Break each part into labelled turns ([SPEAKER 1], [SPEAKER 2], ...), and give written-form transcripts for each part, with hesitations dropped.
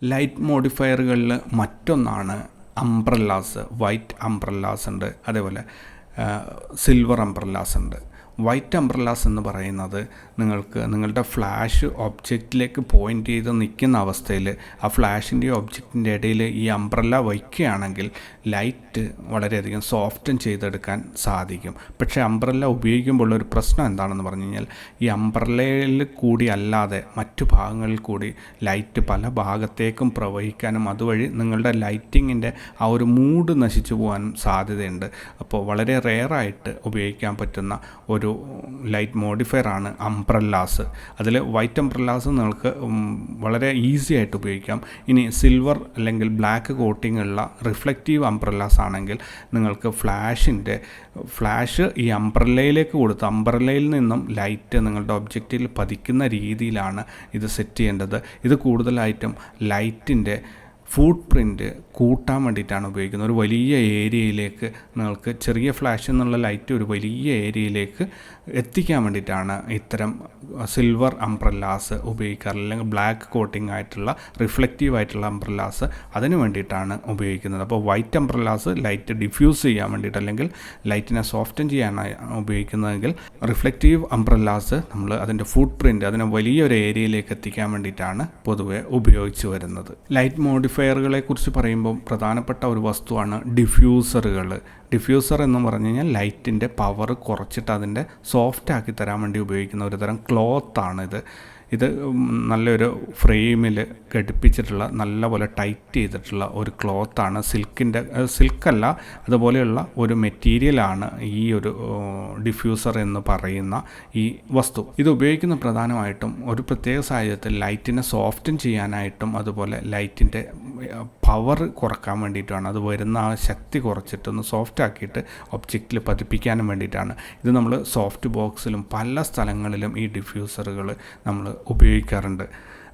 [SPEAKER 1] Light മോഡിഫയറുകളിൽ മറ്റൊന്നാണ് umbrellas. White umbrellas ഉണ്ട്, അതേപോലെ സിൽവർ അംബ്രല്ലാസ് ഉണ്ട്. വൈറ്റ് അംബ്രല്ലാസ് എന്ന് പറയുന്നത് നിങ്ങളുടെ ഫ്ലാഷ് ഒബ്ജക്റ്റിലേക്ക് പോയിൻ്റ് ചെയ്ത് നിൽക്കുന്ന അവസ്ഥയിൽ ആ ഫ്ലാഷിൻ്റെ ഒബ്ജക്റ്റിൻ്റെ ഇടയിൽ ഈ അംബ്രല്ല വയ്ക്കുകയാണെങ്കിൽ ലൈറ്റ് വളരെയധികം സോഫ്റ്റൻ ചെയ്തെടുക്കാൻ സാധിക്കും. പക്ഷേ അംബ്രല്ല ഉപയോഗിക്കുമ്പോൾ ഒരു പ്രശ്നം എന്താണെന്ന് പറഞ്ഞു കഴിഞ്ഞാൽ ഈ അംബ്രല്ലയിൽ കൂടി അല്ലാതെ മറ്റു ഭാഗങ്ങളിൽ കൂടി ലൈറ്റ് പല ഭാഗത്തേക്കും പ്രവഹിക്കാനും അതുവഴി നിങ്ങളുടെ ലൈറ്റിങ്ങിൻ്റെ ആ ഒരു മൂഡ് നശിച്ചു പോകാനും സാധ്യതയുണ്ട്. അപ്പോൾ വളരെ റെയറായിട്ട് ഉപയോഗിക്കാൻ പറ്റുന്ന ഒരു ലൈറ്റ് മോഡിഫയർ ആണ് അംബ്രല്ലാസ്. അതിൽ വൈറ്റ് അംബ്രല്ലാസ് നിങ്ങൾക്ക് വളരെ ഈസി ആയിട്ട് ഉപയോഗിക്കാം. ഇനി സിൽവർ അല്ലെങ്കിൽ ബ്ലാക്ക് കോട്ടിംഗ് ഉള്ള റിഫ്ലക്റ്റീവ് അംബ്രല്ലാസ് ആണെങ്കിൽ നിങ്ങൾക്ക് ഫ്ലാഷ് ഈ അംബ്രല്ലയിലേക്ക് കൊടുത്ത് അംബ്രല്ലയിൽ നിന്നും ലൈറ്റ് നിങ്ങളുടെ ഒബ്ജക്റ്റിൽ പതിക്കുന്ന രീതിയിലാണ് ഇത് സെറ്റ് ചെയ്യേണ്ടത്. ഇത് കൂടുതലായിട്ടും ലൈറ്റിൻ്റെ ഫുട് പ്രിൻറ്റ് കൂട്ടാൻ വേണ്ടിയിട്ടാണ് ഉപയോഗിക്കുന്നത്. ഒരു വലിയ ഏരിയയിലേക്ക് നിങ്ങൾക്ക് ചെറിയ ഫ്ലാഷ് എന്നുള്ള ലൈറ്റ് ഒരു വലിയ ഏരിയയിലേക്ക് എത്തിക്കാൻ വേണ്ടിയിട്ടാണ് ഇത്തരം സിൽവർ അംബ്രല്ലാസ് ഉപയോഗിക്കാറ്. അല്ലെങ്കിൽ ബ്ലാക്ക് കോട്ടിംഗ് ആയിട്ടുള്ള റിഫ്ലക്റ്റീവ് ആയിട്ടുള്ള അംബ്രല്ലാസ് അതിന് വേണ്ടിയിട്ടാണ് ഉപയോഗിക്കുന്നത്. അപ്പോൾ വൈറ്റ് അംബ്രല്ലാസ് ലൈറ്റ് ഡിഫ്യൂസ് ചെയ്യാൻ വേണ്ടിയിട്ട് അല്ലെങ്കിൽ ലൈറ്റിനെ സോഫ്റ്റൻ ചെയ്യാനാണ് ഉപയോഗിക്കുന്നതെങ്കിൽ റിഫ്ലക്റ്റീവ് അംബ്രല്ലാസ് നമ്മൾ അതിൻ്റെ ഫുട് പ്രിൻറ്റ് അതിനെ വലിയൊരു ഏരിയയിലേക്ക് എത്തിക്കാൻ വേണ്ടിയിട്ടാണ് പൊതുവെ ഉപയോഗിച്ച് വരുന്നത്. ലൈറ്റ് മോഡിഫയറുകളെ കുറിച്ച് പറയുമ്പോൾ പ്രധാനപ്പെട്ട ഒരു വസ്തുവാണ് ഡിഫ്യൂസറുകൾ. ഡിഫ്യൂസർ എന്ന് പറഞ്ഞു കഴിഞ്ഞാൽ ലൈറ്റിൻ്റെ പവർ കുറച്ചിട്ട് അതിൻ്റെ സോഫ്റ്റ് ആക്കി തരാൻ വേണ്ടി ഉപയോഗിക്കുന്ന ഒരു തരം ക്ലോത്താണിത്. ഇത് നല്ലൊരു ഫ്രെയിമിൽ ഘടിപ്പിച്ചിട്ടുള്ള നല്ലപോലെ ടൈറ്റ് ചെയ്തിട്ടുള്ള ഒരു ക്ലോത്താണ്. സിൽക്കല്ല, അതുപോലെയുള്ള ഒരു മെറ്റീരിയലാണ് ഈ ഒരു ഡിഫ്യൂസർ എന്ന് പറയുന്ന ഈ വസ്തു. ഇത് ഉപയോഗിക്കുന്ന പ്രധാനമായിട്ടും ഒരു പ്രത്യേക സാഹചര്യത്തിൽ ലൈറ്റിനെ സോഫ്റ്റൻ ചെയ്യാനായിട്ടും അതുപോലെ ലൈറ്റിൻ്റെ പവർ കുറക്കാൻ വേണ്ടിയിട്ടാണ്. അത് വരുന്ന ആ ശക്തി കുറച്ചിട്ടൊന്ന് സോഫ്റ്റ് ആക്കിയിട്ട് ഒബ്ജക്റ്റിൽ പതിപ്പിക്കാനും വേണ്ടിയിട്ടാണ്. ഇത് നമ്മൾ സോഫ്റ്റ് ബോക്സിലും പല സ്ഥലങ്ങളിലും ഈ ഡിഫ്യൂസറുകൾ നമ്മൾ ഉപയോഗിക്കാറുണ്ട്.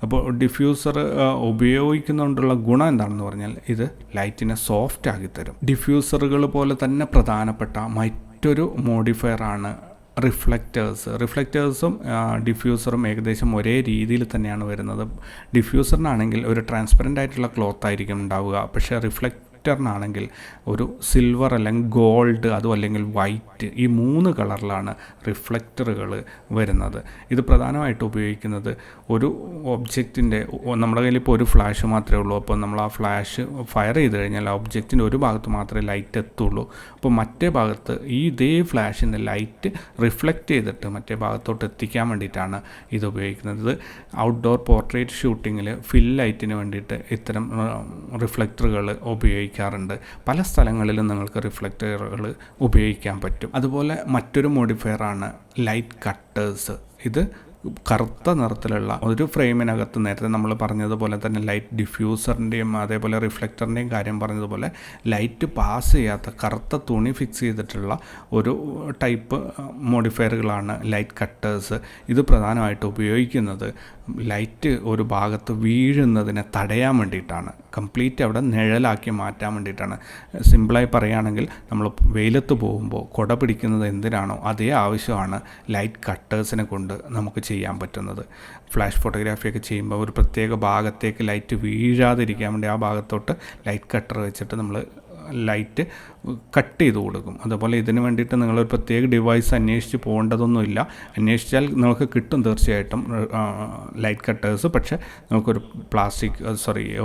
[SPEAKER 1] അപ്പോൾ ഡിഫ്യൂസർ ഉപയോഗിക്കുന്നതുകൊണ്ടുള്ള ഗുണം എന്താണെന്ന് പറഞ്ഞാൽ ഇത് ലൈറ്റിനെ സോഫ്റ്റ് ആക്കി തരും. ഡിഫ്യൂസറുകൾ പോലെ തന്നെ പ്രധാനപ്പെട്ട മറ്റൊരു മോഡിഫയറാണ് റിഫ്ലക്റ്റേഴ്സും ഡിഫ്യൂസറും ഏകദേശം ഒരേ രീതിയിൽ തന്നെയാണ് വരുന്നത്. ഡിഫ്യൂസറിനാണെങ്കിൽ ഒരു ട്രാൻസ്പെറൻ്റ് ആയിട്ടുള്ള ക്ലോത്ത് ആയിരിക്കും ഉണ്ടാവുക. പക്ഷേ റിഫ്ലക്റ്ററിനാണെങ്കിൽ ഒരു സിൽവർ അല്ലെങ്കിൽ ഗോൾഡ് അതും അല്ലെങ്കിൽ വൈറ്റ് ഈ 3 കളറിലാണ് റിഫ്ലക്റ്ററുകൾ വരുന്നത്. ഇത് പ്രധാനമായിട്ട് ഉപയോഗിക്കുന്നത് ഒരു ഒബ്ജക്റ്റിൻ്റെ നമ്മുടെ കയ്യിൽ ഇപ്പോൾ ഒരു ഫ്ലാഷ് മാത്രമേ ഉള്ളൂ. അപ്പോൾ നമ്മൾ ആ ഫ്ലാഷ് ഫയർ ചെയ്ത് കഴിഞ്ഞാൽ ആ ഒബ്ജക്റ്റിൻ്റെ ഒരു ഭാഗത്ത് മാത്രമേ ലൈറ്റ് എത്തുള്ളൂ. അപ്പോൾ മറ്റേ ഭാഗത്ത് ഇതേ ഫ്ലാഷിൻ്റെ ലൈറ്റ് റിഫ്ലക്റ്റ് ചെയ്തിട്ട് മറ്റേ ഭാഗത്തോട്ട് എത്തിക്കാൻ വേണ്ടിയിട്ടാണ് ഇത് ഉപയോഗിക്കുന്നത്. ഇത് ഔട്ട്ഡോർ പോർട്രേറ്റ് ഷൂട്ടിങ്ങിൽ ഫിൽ ലൈറ്റിന് വേണ്ടിയിട്ട് ഇത്തരം റിഫ്ലക്റ്ററുകൾ ഉപയോഗിക്കാറുണ്ട്. പല സ്ഥലങ്ങളിലും നിങ്ങൾക്ക് റിഫ്ലക്റ്ററുകൾ ഉപയോഗിക്കാൻ പറ്റും. അതുപോലെ മറ്റൊരു മോഡിഫയറാണ് ലൈറ്റ് കട്ടേഴ്സ്. ഇത് കറുത്ത നിറത്തിലുള്ള ഒരു ഫ്രെയിമിനകത്ത് നേരത്തെ നമ്മൾ പറഞ്ഞതുപോലെ തന്നെ ലൈറ്റ് ഡിഫ്യൂസറിൻ്റെയും അതേപോലെ റിഫ്ലക്റ്ററിൻ്റെയും കാര്യം പറഞ്ഞതുപോലെ ലൈറ്റ് പാസ് ചെയ്യാത്ത കറുത്ത തുണി ഫിക്സ് ചെയ്തിട്ടുള്ള ഒരു ടൈപ്പ് മോഡിഫയറുകളാണ് ലൈറ്റ് കട്ടേഴ്സ്. ഇത് പ്രധാനമായിട്ട് ഉപയോഗിക്കുന്നത് ലൈറ്റ് ഒരു ഭാഗത്ത് വീഴുന്നതിനെ തടയാൻ വേണ്ടിയിട്ടാണ്. കംപ്ലീറ്റ് അവിടെ നിഴലാക്കി മാറ്റാൻ വേണ്ടിയിട്ടാണ്. സിമ്പിളായി പറയുകയാണെങ്കിൽ നമ്മൾ വെയിലത്ത് പോകുമ്പോൾ കുട പിടിക്കുന്നത് എന്തിനാണോ അതേ ആവശ്യമാണ് ലൈറ്റ് കട്ടേഴ്സിനെ കൊണ്ട് നമുക്ക് ചെയ്യാൻ പറ്റുന്നത്. ഫ്ലാഷ് ഫോട്ടോഗ്രാഫിയൊക്കെ ചെയ്യുമ്പോൾ ഒരു പ്രത്യേക ഭാഗത്തേക്ക് ലൈറ്റ് വീഴാതിരിക്കാൻ വേണ്ടി ആ ഭാഗത്തോട്ട് ലൈറ്റ് കട്ടർ വെച്ചിട്ട് നമ്മൾ ലൈറ്റ് കട്ട് ചെയ്ത് കൊടുക്കും. അതുപോലെ ഇതിന് വേണ്ടിയിട്ട് നിങ്ങളൊരു പ്രത്യേക ഡിവൈസ് അന്വേഷിച്ച് പോകേണ്ടതൊന്നുമില്ല. അന്വേഷിച്ചാൽ നിങ്ങൾക്ക് കിട്ടും തീർച്ചയായിട്ടും ലൈറ്റ് കട്ടേഴ്സ്. പക്ഷേ നമുക്കൊരു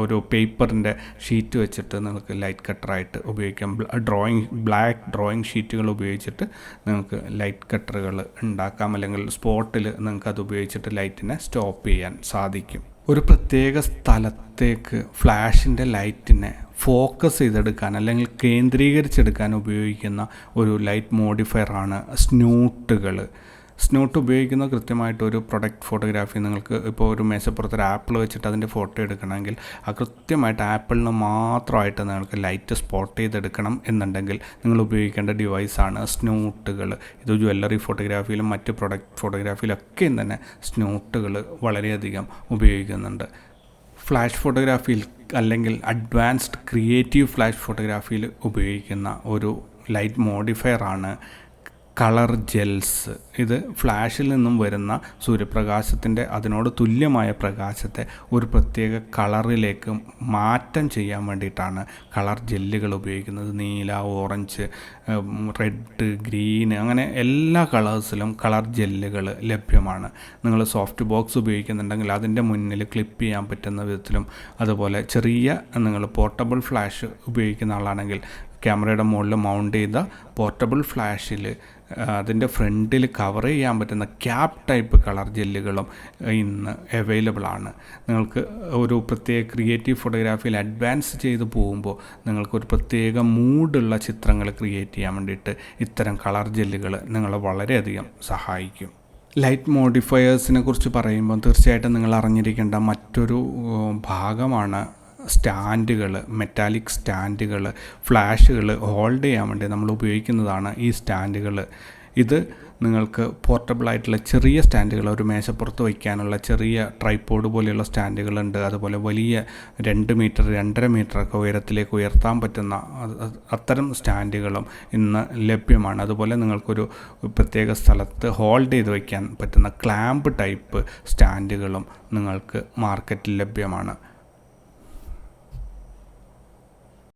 [SPEAKER 1] ഒരു പേപ്പറിൻ്റെ ഷീറ്റ് വെച്ചിട്ട് നിങ്ങൾക്ക് ലൈറ്റ് കട്ടറായിട്ട് ഉപയോഗിക്കാം. ബ്ലാക്ക് ഡ്രോയിങ് ഷീറ്റുകൾ ഉപയോഗിച്ചിട്ട് നിങ്ങൾക്ക് ലൈറ്റ് കട്ടറുകൾ ഉണ്ടാക്കാം. അല്ലെങ്കിൽ സ്പോട്ടിൽ നിങ്ങൾക്ക് അത് ഉപയോഗിച്ചിട്ട് ലൈറ്റിനെ സ്റ്റോപ്പ് ചെയ്യാൻ സാധിക്കും. ഒരു പ്രത്യേക സ്ഥലത്തേക്ക് ഫ്ലാഷിൻ്റെ ലൈറ്റിനെ ഫോക്കസ് ചെയ്തെടുക്കാൻ അല്ലെങ്കിൽ കേന്ദ്രീകരിച്ചെടുക്കാൻ ഉപയോഗിക്കുന്ന ഒരു ലൈറ്റ് മോഡിഫയറാണ് സ്നൂട്ടുകൾ. സ്നൂട്ട് ഉപയോഗിക്കുന്ന കൃത്യമായിട്ട് ഒരു പ്രൊഡക്റ്റ് ഫോട്ടോഗ്രാഫി നിങ്ങൾക്ക് ഇപ്പോൾ ഒരു മേശപ്പുറത്തൊരു ആപ്പിൾ വെച്ചിട്ട് അതിൻ്റെ ഫോട്ടോ എടുക്കണമെങ്കിൽ ആ കൃത്യമായിട്ട് ആപ്പിളിന് മാത്രമായിട്ട് നിങ്ങൾക്ക് ലൈറ്റ് സ്പോട്ട് ചെയ്തെടുക്കണം എന്നുണ്ടെങ്കിൽ നിങ്ങൾ ഉപയോഗിക്കേണ്ട ഡിവൈസാണ് സ്നൂട്ടുകൾ. ഇത് ജ്വല്ലറി ഫോട്ടോഗ്രാഫിയിലും മറ്റ് പ്രൊഡക്റ്റ് ഫോട്ടോഗ്രാഫിയിലൊക്കെയും തന്നെ സ്നൂട്ടുകൾ വളരെയധികം ഉപയോഗിക്കുന്നുണ്ട്. ഫ്ലാഷ് ഫോട്ടോഗ്രാഫിയിൽ അല്ലെങ്കിൽ അഡ്വാൻസ്ഡ് ക്രിയേറ്റീവ് ഫ്ലാഷ് ഫോട്ടോഗ്രാഫിയിൽ ഉപയോഗിക്കുന്ന ഒരു ലൈറ്റ് മോഡിഫയറാണ് കളർ ജെൽസ്. ഇത് ഫ്ലാഷിൽ നിന്നും വരുന്ന സൂര്യപ്രകാശത്തിൻ്റെ അതിനോട് തുല്യമായ പ്രകാശത്തെ ഒരു പ്രത്യേക കളറിലേക്ക് മാറ്റം ചെയ്യാൻ വേണ്ടിയിട്ടാണ് കളർ ജെല്ലുകൾ ഉപയോഗിക്കുന്നത്. നീല, ഓറഞ്ച്, റെഡ്, ഗ്രീൻ, അങ്ങനെ എല്ലാ കളേഴ്സിലും കളർ ജെല്ലുകൾ ലഭ്യമാണ്. നിങ്ങൾ സോഫ്റ്റ് ബോക്സ് ഉപയോഗിക്കുന്നുണ്ടെങ്കിൽ അതിൻ്റെ മുന്നിൽ ക്ലിപ്പ് ചെയ്യാൻ പറ്റുന്ന വിധത്തിലും, അതുപോലെ ചെറിയ നിങ്ങൾ പോർട്ടബിൾ ഫ്ലാഷ് ഉപയോഗിക്കുന്ന ആളാണെങ്കിൽ ക്യാമറയുടെ മുകളിൽ മൗണ്ട് ചെയ്ത പോർട്ടബിൾ ഫ്ലാഷിൽ അതിൻ്റെ ഫ്രണ്ടിൽ കവർ ചെയ്യാൻ പറ്റുന്ന ക്യാപ്പ് ടൈപ്പ് കളർ ജെല്ലുകളും ഇന്ന് അവൈലബിൾ ആണ്. നിങ്ങൾക്ക് ഒരു പ്രത്യേക ക്രിയേറ്റീവ് ഫോട്ടോഗ്രാഫിയിൽ അഡ്വാൻസ് ചെയ്ത് പോകുമ്പോൾ നിങ്ങൾക്കൊരു പ്രത്യേക മൂഡുള്ള ചിത്രങ്ങൾ ക്രിയേറ്റ് ചെയ്യാൻ വേണ്ടിയിട്ട് ഇത്തരം കളർ ജെല്ലുകൾ നിങ്ങളെ വളരെയധികം സഹായിക്കും. ലൈറ്റ് മോഡിഫയേഴ്സിനെ കുറിച്ച് പറയുമ്പോൾ തീർച്ചയായിട്ടും നിങ്ങൾ അറിഞ്ഞിരിക്കേണ്ട മറ്റൊരു ഭാഗമാണ് സ്റ്റാൻഡുകൾ. മെറ്റാലിക് സ്റ്റാൻഡുകൾ, ഫ്ലാഷുകൾ ഹോൾഡ് ചെയ്യാൻ വേണ്ടി നമ്മൾ ഉപയോഗിക്കുന്നതാണ് ഈ സ്റ്റാൻഡുകൾ. ഇത് നിങ്ങൾക്ക് പോർട്ടബിളായിട്ടുള്ള ചെറിയ സ്റ്റാൻഡുകൾ, ഒരു മേശപ്പുറത്ത് വയ്ക്കാനുള്ള ചെറിയ ട്രൈപോഡ് പോലെയുള്ള സ്റ്റാൻഡുകളുണ്ട്. അതുപോലെ വലിയ 2 മീറ്റർ 2.5 മീറ്ററൊക്കെ ഉയരത്തിലേക്ക് ഉയർത്താൻ പറ്റുന്ന അത്തരം സ്റ്റാൻഡുകളും ഇന്ന് ലഭ്യമാണ്. അതുപോലെ നിങ്ങൾക്കൊരു പ്രത്യേക സ്ഥലത്ത് ഹോൾഡ് ചെയ്ത് വയ്ക്കാൻ പറ്റുന്ന ക്ലാമ്പ് ടൈപ്പ് സ്റ്റാൻഡുകളും നിങ്ങൾക്ക് മാർക്കറ്റിൽ ലഭ്യമാണ്.